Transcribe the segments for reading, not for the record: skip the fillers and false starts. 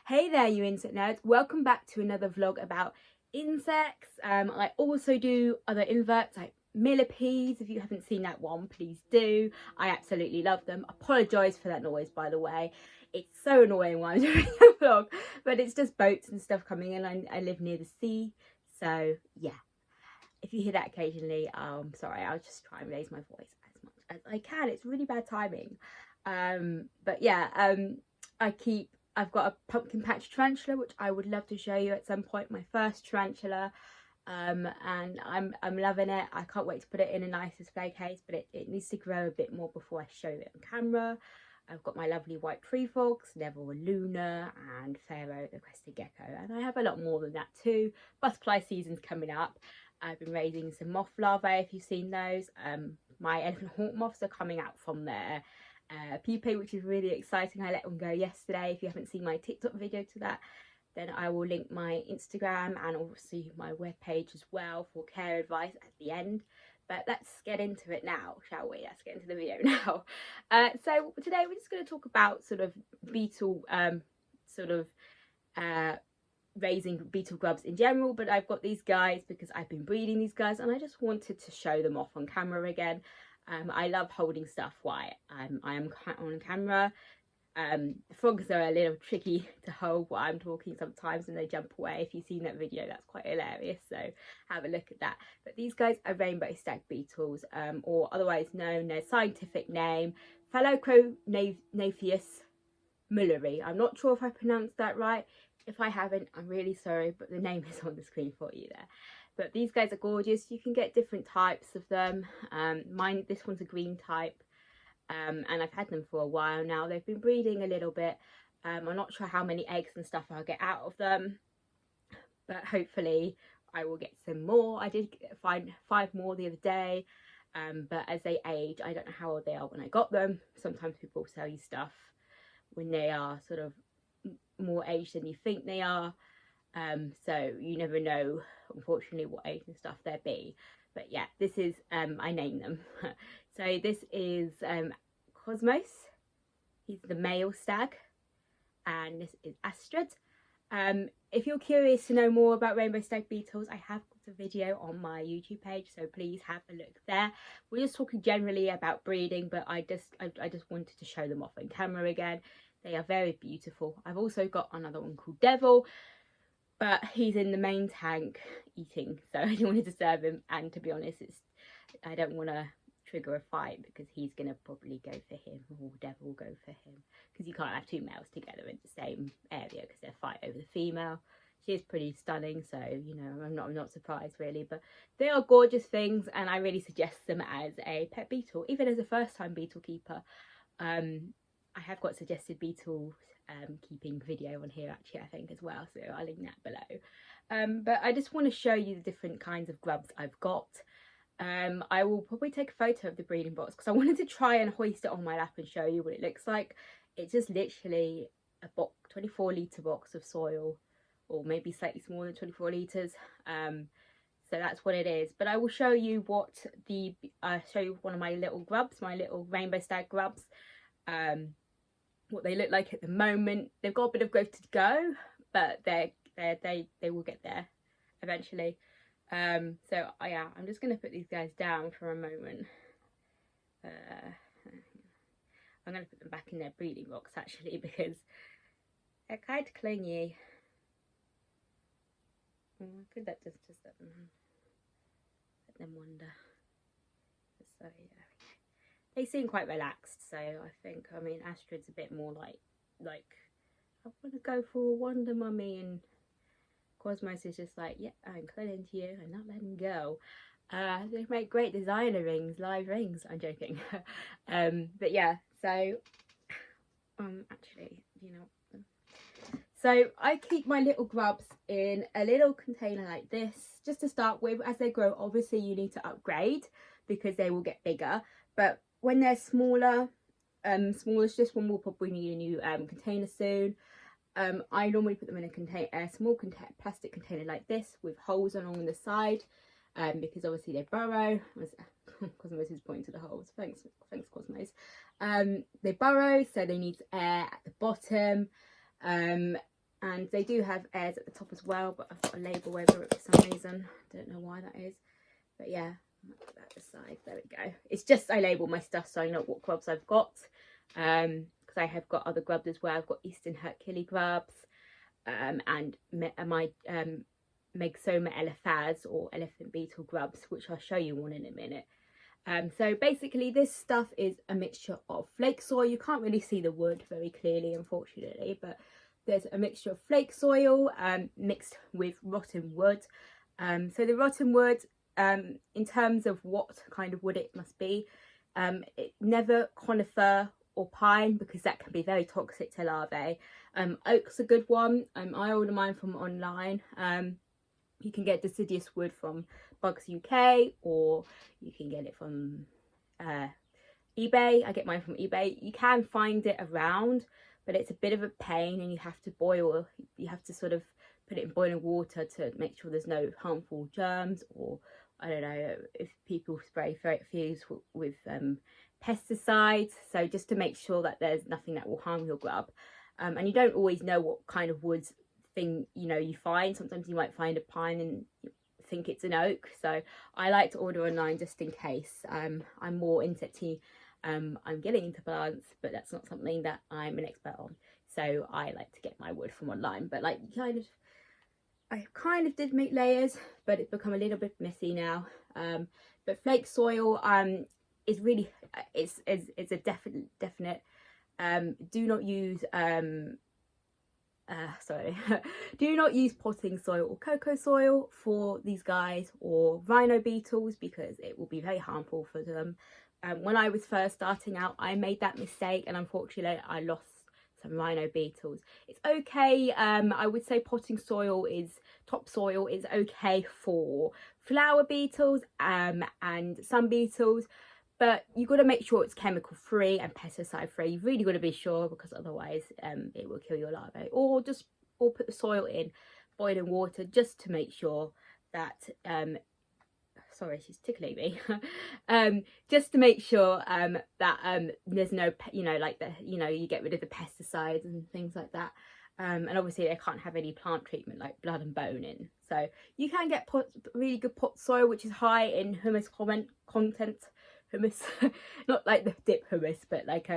Hey there, you insect nerds. Welcome back to another vlog about insects. I also do other inverts like millipedes. If you haven't seen that one, please do. I absolutely love them. Apologise for that noise, by the way. It's so annoying when I'm doing a vlog, but it's just boats and stuff coming in. I live near the sea, so yeah. If you hear that occasionally, sorry, I'll just try and raise my voice as much as I can. It's really bad timing. But yeah, I've got a pumpkin patch tarantula, which I would love to show you at some point, my first tarantula, and I'm loving it. I can't wait to put it in a nice display case, but it needs to grow a bit more before I show it on camera. I've got my lovely white tree frogs, Neville and Luna, and Pharaoh the crested gecko, and I have a lot more than that too. Butterfly season's coming up. I've been raising some moth larvae, if you've seen those. My elephant hawk moths are coming out from their pupae, which is really exciting. I let them go yesterday. If you haven't seen my TikTok video to that, then I will link my Instagram and obviously my webpage as well for care advice at the end. But let's get into it now, shall we? Let's get into the video now. So today we're just going to talk about sort of beetle raising beetle grubs in general, but I've got these guys because I've been breeding these guys and I just wanted to show them off on camera again. I love holding stuff while I am on camera. Frogs are a little tricky to hold while I'm talking sometimes and they jump away. If you've seen that video, that's quite hilarious, so have a look at that. But these guys are rainbow stag beetles, or otherwise known, their scientific name, Phallocronapheus mulleri. I'm not sure if I pronounced that right. If I haven't, I'm really sorry, but the name is on the screen for you there. But these guys are gorgeous. You can get different types of them. This one's a green type, and I've had them for a while now. They've been breeding a little bit. I'm not sure how many eggs and stuff I'll get out of them, but hopefully I will get some more. I did find 5 more the other day, but as they age, I don't know how old they are when I got them. Sometimes people sell you stuff when they are sort of more age than you think they are, so you never know, unfortunately, what age and stuff they'll be. But yeah, this is I named them. So this is Cosmos, he's the male stag, and this is Astrid. If you're curious to know more about rainbow stag beetles, I have got a video on my YouTube page, so please have a look there. We're just talking generally about breeding, but I just wanted to show them off on camera again. They are very beautiful. I've also got another one called Devil, but he's in the main tank eating, so I didn't want to disturb him. And to be honest, I don't want to trigger a fight because he's going to probably go for him, or Devil will go for him, because you can't have 2 males together in the same area because they'll fight over the female. She is pretty stunning, so you know, I'm not surprised really. But they are gorgeous things, and I really suggest them as a pet beetle, even as a first-time beetle keeper. I have got suggested beetle keeping video on here actually, I think, as well, so I'll link that below. But I just want to show you the different kinds of grubs I've got. I will probably take a photo of the breeding box because I wanted to try and hoist it on my lap and show you what it looks like. It's just literally a 24-litre box of soil, or maybe slightly smaller than 24 litres. So that's what it is. But I will show you show you one of my little grubs, my little rainbow stag grubs. What they look like at the moment. They've got a bit of growth to go, but they will get there eventually. So yeah, I'm just going to put these guys down for a moment. I'm going to put them back in their breeding box actually, because they're quite clingy. Could that just let them wander. So yeah, they seem quite relaxed, so I think, I mean, Astrid's a bit more like I want to go for a wander, mummy, and Cosmos is just like, yeah, I'm clinging to you, I'm not letting go. They make great designer rings, live rings. I'm joking. But yeah, so actually, you know, so I keep my little grubs in a little container like this just to start with. As they grow, obviously you need to upgrade because they will get bigger, but when they're smaller, smallish, this one will probably need a new container soon. I normally put them in a small plastic container like this with holes along the side, because obviously they burrow. Cosmos is pointing to the holes. Thanks Cosmos. They burrow, so they need air at the bottom. And they do have airs at the top as well, but I've got a label over it for some reason. Don't know why that is, but yeah, I'll put that aside. There we go. It's just I label my stuff so I know what grubs I've got, because I have got other grubs as well. I've got Eastern Hercule grubs, and my Megsoma elephas, or elephant beetle grubs, which I'll show you one in a minute. So basically this stuff is a mixture of flake soil. You can't really see the wood very clearly, unfortunately, but there's a mixture of flake soil mixed with rotten wood. So the rotten wood, in terms of what kind of wood it must be, it never conifer or pine, because that can be very toxic to larvae. Oak's a good one. I order mine from online. You can get deciduous wood from Bugs UK, or you can get it from eBay. I get mine from eBay. You can find it around, but it's a bit of a pain, and you have to boil. You have to sort of put it in boiling water to make sure there's no harmful germs, or I don't know if people spray fumes with pesticides. So just to make sure that there's nothing that will harm your grub. And you don't always know what kind of woods thing you find. Sometimes you might find a pine and think it's an oak, so I like to order online just in case. I'm more insecty. I'm getting into plants, but that's not something that I'm an expert on, so I like to get my wood from online. But like I kind of did make layers, but it's become a little bit messy now. But flake soil is really it's a definite do not use do not use potting soil or cocoa soil for these guys, or rhino beetles, because it will be very harmful for them. When I was first starting out, I made that mistake, and unfortunately I lost some rhino beetles. It's okay. I would say potting soil topsoil is okay for flower beetles and some beetles, but you've got to make sure it's chemical free and pesticide free. You've really got to be sure, because otherwise it will kill your larvae. Or put the soil in boiling water just to make sure that sorry, she's tickling me. Just to make sure that there's no, you get rid of the pesticides and things like that. And obviously they can't have any plant treatment like blood and bone in. So you can get really good pot soil, which is high in humus content. Humus, not like the dip humus, but like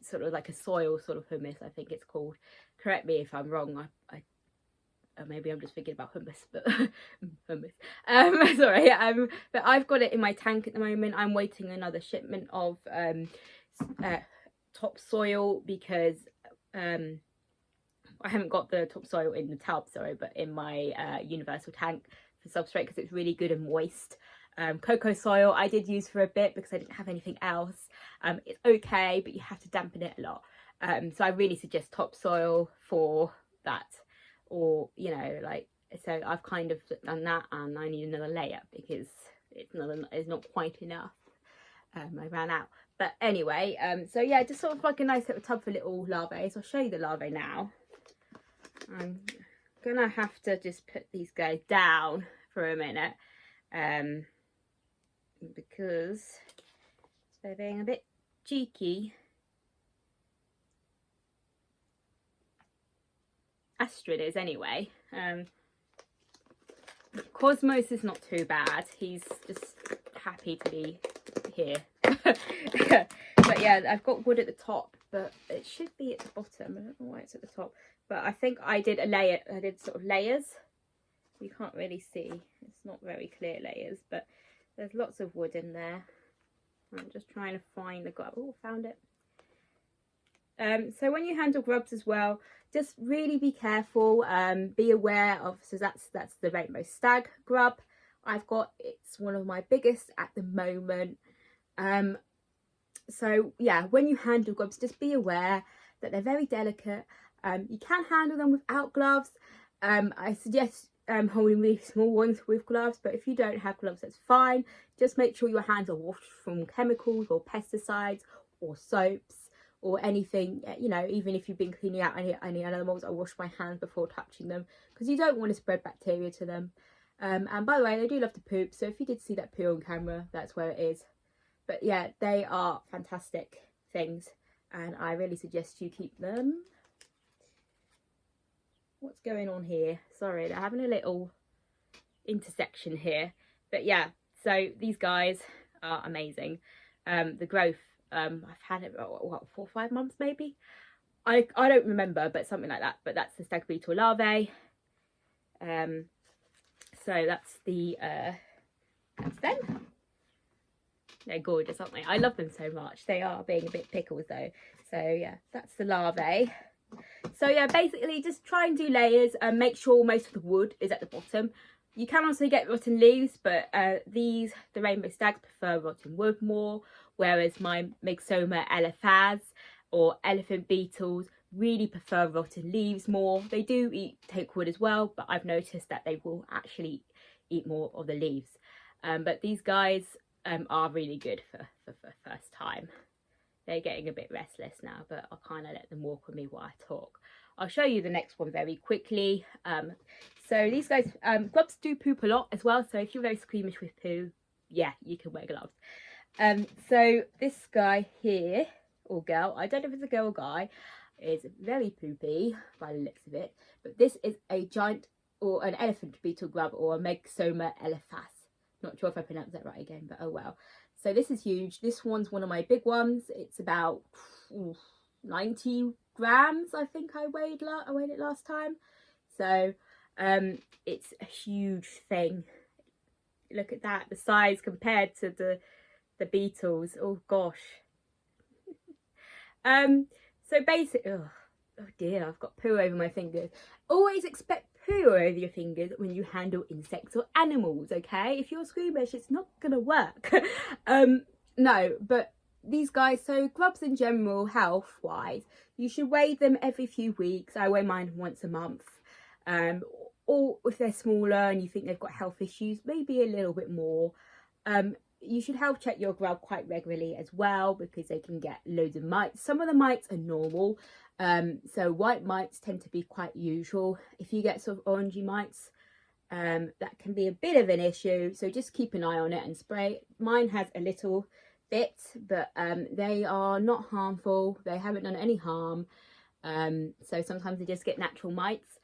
sort of like a soil sort of humus, I think it's called. Correct me if I'm wrong. Maybe I'm just thinking about hummus, but hummus. Sorry. But I've got it in my tank at the moment. I'm waiting another shipment of topsoil, because I haven't got the topsoil in the tub, sorry, but in my universal tank for substrate, because it's really good and moist. Cocoa soil I did use for a bit because I didn't have anything else. It's okay, but you have to dampen it a lot. So I really suggest topsoil for that, or so I've kind of done that, and I need another layer because it's not quite enough. I ran out. But anyway, so yeah, just sort of like a nice little tub for little larvae. So I'll show you the larvae now. I'm gonna have to just put these guys down for a minute, because they're being a bit cheeky. Astrid is anyway. Cosmos is not too bad. He's just happy to be here. But yeah, I've got wood at the top, but it should be at the bottom. I don't know why it's at the top, but I think I did a layer. I did sort of layers. You can't really see. It's not very clear layers, but there's lots of wood in there. I'm just trying to find the grub. Oh, found it. So when you handle grubs as well, just really be careful. Be aware of, so that's the rainbow stag grub I've got. It's one of my biggest at the moment. So yeah, when you handle grubs, just be aware that they're very delicate. You can handle them without gloves. I suggest holding really small ones with gloves, but if you don't have gloves, that's fine. Just make sure your hands are washed from chemicals or pesticides or soaps or anything, even if you've been cleaning out any animals. I wash my hands before touching them, because you don't want to spread bacteria to them. And by the way, they do love to poop, so if you did see that poo on camera, that's where it is. But yeah, they are fantastic things, and I really suggest you keep them what's going on here. Sorry, they're having a little intersection here. But yeah, so these guys are amazing. The growth, I've had it, what, 4 or 5 months maybe? I don't remember, but something like that. But that's the stag beetle larvae. So that's the that's them. They're gorgeous, aren't they? I love them so much. They are being a bit pickles though. So yeah, that's the larvae. So yeah, basically just try and do layers and make sure most of the wood is at the bottom. You can also get rotten leaves, but the rainbow stags prefer rotten wood more, whereas my Myxoma elephas or elephant beetles really prefer rotten leaves more. They do take wood as well, but I've noticed that they will actually eat more of the leaves. But these guys are really good for first time. They're getting a bit restless now, but I'll kind of let them walk with me while I talk. I'll show you the next one very quickly. So these guys, grubs do poop a lot as well. So if you're very squeamish with poo, yeah, you can wear gloves. So this guy here, or girl, I don't know if it's a girl or guy, is very poopy by the looks of it. But this is a giant or an elephant beetle grub or a Myxoma elephas. Not sure if I pronounced that right again, but oh well. So this is huge. This one's one of my big ones. It's about 90 grams, I think I weighed it last time. So it's a huge thing. Look at that, the size compared to the beetles. Oh gosh. So basically, oh dear, I've got poo over my fingers. Always expect poo over your fingers when you handle insects or animals, okay? If you're squeamish, it's not gonna work. No, but these guys, so grubs in general, health wise, you should weigh them every few weeks. I weigh mine once a month. Or if they're smaller and you think they've got health issues, maybe a little bit more. You should health check your grub quite regularly as well, because they can get loads of mites. Some of the mites are normal. So white mites tend to be quite usual. If you get sort of orangey mites, that can be a bit of an issue. So just keep an eye on it and spray. Mine has a little bit, but they are not harmful. They haven't done any harm. So sometimes they just get natural mites.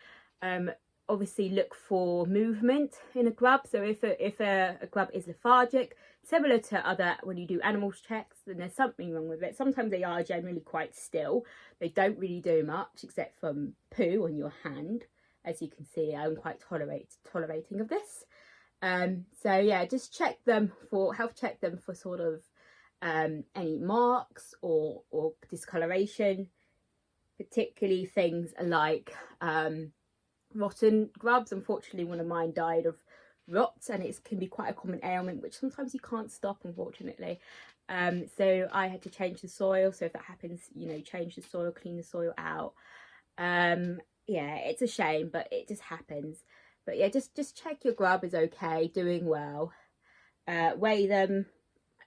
Obviously look for movement in a grub. So if a grub is lethargic, similar to when you do animals checks, then there's something wrong with it. Sometimes they are generally quite still. They don't really do much except from poo on your hand. As you can see, I'm quite tolerating of this. So yeah, just check them for sort of any marks or discoloration, particularly things like rotten grubs. Unfortunately, one of mine died of rot, and it can be quite a common ailment which sometimes you can't stop, unfortunately. So I had to change the soil. So if that happens, you know, change the soil, clean the soil out. Yeah, it's a shame, but it just happens. But yeah, just check your grub is okay, doing well. Weigh them,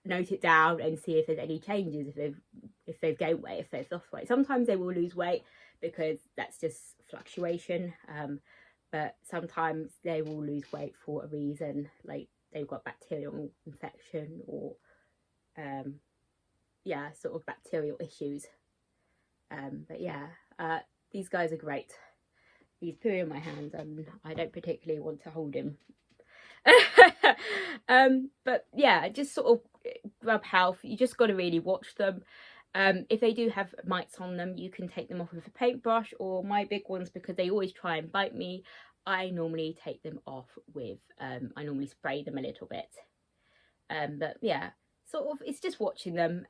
note it down, and see if there's any changes, if they've gained weight, if they've lost weight. Sometimes they will lose weight because that's just fluctuation, but sometimes they will lose weight for a reason, like they've got bacterial infection or yeah, sort of bacterial issues. But yeah, these guys are great. He's pooing in my hands and I don't particularly want to hold him. But yeah, just sort of grub health, you just got to really watch them. If they do have mites on them, you can take them off with a paintbrush, or my big ones, because they always try and bite me, I normally take them off with I normally spray them a little bit. But yeah, sort of it's just watching them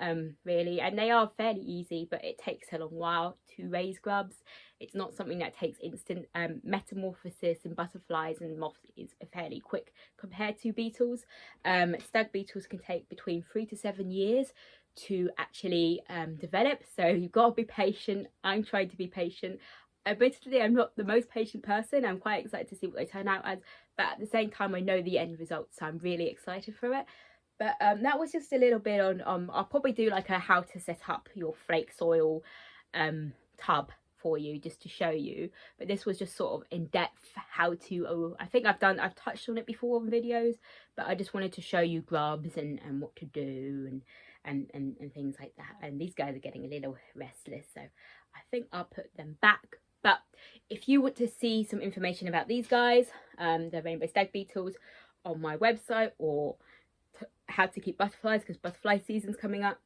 really, and they are fairly easy, but it takes a long while to raise grubs. It's not something that takes instant. Metamorphosis in butterflies and moths is fairly quick compared to beetles. Stag beetles can take between 3 to 7 years to actually develop, so you've got to be patient. I'm trying to be patient. Admittedly, I'm not the most patient person. I'm quite excited to see what they turn out as, but at the same time I know the end result, so I'm really excited for it. But that was just a little bit on I'll probably do like a how to set up your flake soil tub for you, just to show you. But this was just sort of in depth how to, I think I've touched on it before in videos, but I just wanted to show you grubs and what to do and things like that. And these guys are getting a little restless, so I think I'll put them back. But if you want to see some information about these guys, the rainbow stag beetles, on my website, or how to keep butterflies, because butterfly season's coming up,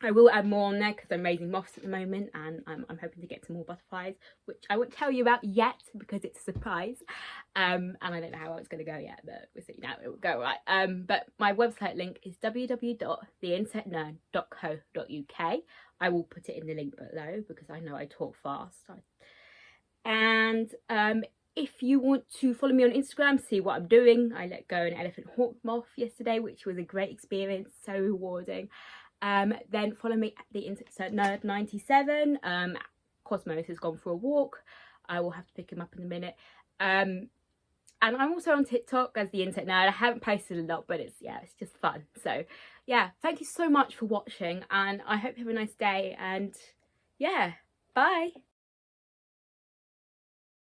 I will add more on there because I'm raising moths at the moment, and I'm hoping to get some more butterflies, which I won't tell you about yet because it's a surprise. And I don't know how it's going to go yet, but we'll see. Now it will go right. But my website link is www.theinsectnerd.co.uk. I will put it in the link below because I know I talk fast. And if you want to follow me on Instagram, see what I'm doing, I let go an elephant hawk moth yesterday, which was a great experience, so rewarding. Then follow me at theinsectnerd97. Cosmos has gone for a walk. I will have to pick him up in a minute. And I'm also on TikTok as the Insect Nerd. I haven't posted a lot, but it's just fun. So yeah, thank you so much for watching, and I hope you have a nice day, and yeah, bye.